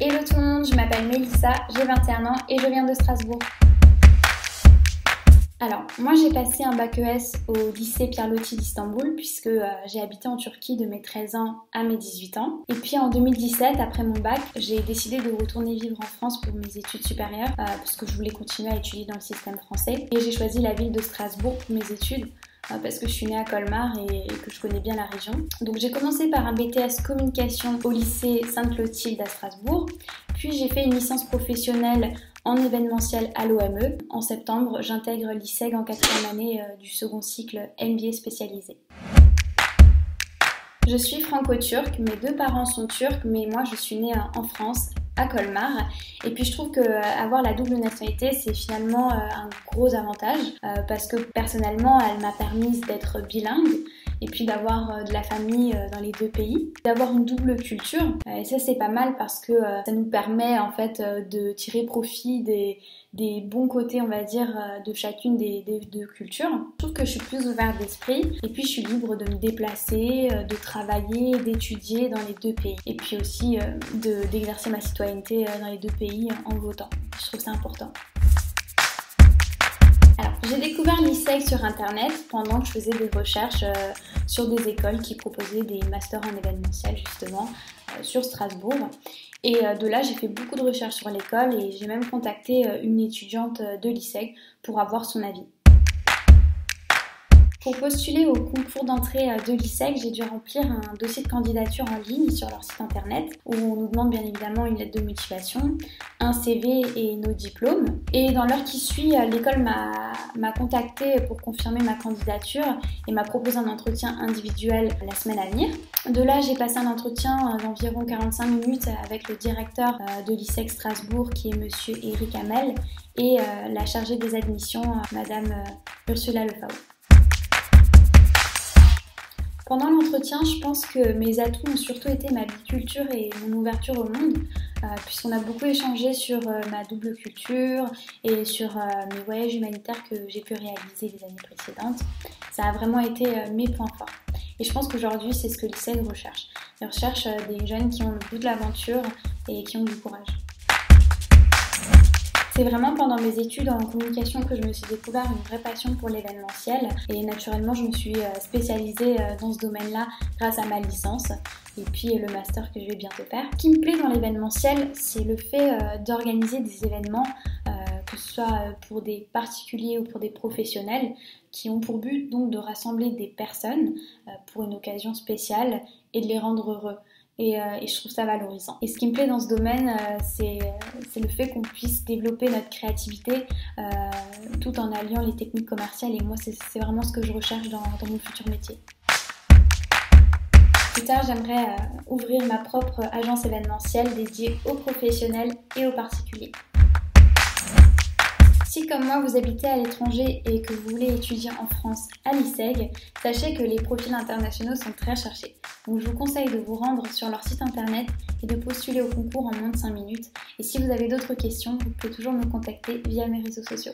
Hello tout le monde, je m'appelle Mélissa, j'ai 21 ans et je viens de Strasbourg. Alors, moi j'ai passé un bac ES au lycée Pierre Loti d'Istanbul puisque j'ai habité en Turquie de mes 13 ans à mes 18 ans. Et puis en 2017, après mon bac, j'ai décidé de retourner vivre en France pour mes études supérieures parce que je voulais continuer à étudier dans le système français. Et j'ai choisi la ville de Strasbourg pour mes études parce que je suis née à Colmar et que je connais bien la région. Donc j'ai commencé par un BTS communication au lycée Sainte-Clotilde à Strasbourg. Puis j'ai fait une licence professionnelle en événementiel à l'OME. En septembre, j'intègre l'ISEG en 4e année du second cycle MBA spécialisé. Je suis franco-turque, mes deux parents sont turcs, mais moi je suis née en France, à Colmar. Et puis je trouve qu'avoir la double nationalité, c'est finalement un gros avantage parce que personnellement, elle m'a permis d'être bilingue et puis d'avoir de la famille dans les deux pays, d'avoir une double culture. Et ça c'est pas mal parce que ça nous permet en fait de tirer profit des bons côtés, on va dire, de chacune des deux cultures. Je trouve que je suis plus ouverte d'esprit et puis je suis libre de me déplacer, de travailler, d'étudier dans les deux pays. Et puis aussi d'exercer ma citoyenneté dans les deux pays en votant. Je trouve ça important. Alors, j'ai découvert l'ISEG sur internet pendant que je faisais des recherches sur des écoles qui proposaient des masters en événementiel justement sur Strasbourg. Et de là, j'ai fait beaucoup de recherches sur l'école et j'ai même contacté une étudiante de l'ISEG pour avoir son avis. Pour postuler au concours d'entrée de l'ISEG, j'ai dû remplir un dossier de candidature en ligne sur leur site internet où on nous demande bien évidemment une lettre de motivation, un CV et nos diplômes. Et dans l'heure qui suit, l'école m'a contactée pour confirmer ma candidature et m'a proposé un entretien individuel la semaine à venir. De là, j'ai passé un entretien d'environ 45 minutes avec le directeur de l'ISEG Strasbourg qui est monsieur Eric Hamel et la chargée des admissions, madame Ursula Lefau. Pendant l'entretien, je pense que mes atouts ont surtout été ma biculture et mon ouverture au monde, puisqu'on a beaucoup échangé sur ma double culture et sur mes voyages humanitaires que j'ai pu réaliser les années précédentes. Ça a vraiment été mes points forts. Et je pense qu'aujourd'hui, c'est ce que l'ISEG recherche. Ils recherchent des jeunes qui ont le goût de l'aventure et qui ont du courage. C'est vraiment pendant mes études en communication que je me suis découvert une vraie passion pour l'événementiel et naturellement je me suis spécialisée dans ce domaine-là grâce à ma licence et puis le master que je vais bientôt faire. Ce qui me plaît dans l'événementiel, c'est le fait d'organiser des événements, que ce soit pour des particuliers ou pour des professionnels, qui ont pour but donc de rassembler des personnes pour une occasion spéciale et de les rendre heureux. Et je trouve ça valorisant. Et ce qui me plaît dans ce domaine, c'est le fait qu'on puisse développer notre créativité tout en alliant les techniques commerciales. Et moi, c'est vraiment ce que je recherche dans mon futur métier. Plus tard, j'aimerais ouvrir ma propre agence événementielle dédiée aux professionnels et aux particuliers. Si comme moi vous habitez à l'étranger et que vous voulez étudier en France à l'ISEG, sachez que les profils internationaux sont très recherchés. Donc je vous conseille de vous rendre sur leur site internet et de postuler au concours en moins de 5 minutes. Et si vous avez d'autres questions, vous pouvez toujours me contacter via mes réseaux sociaux.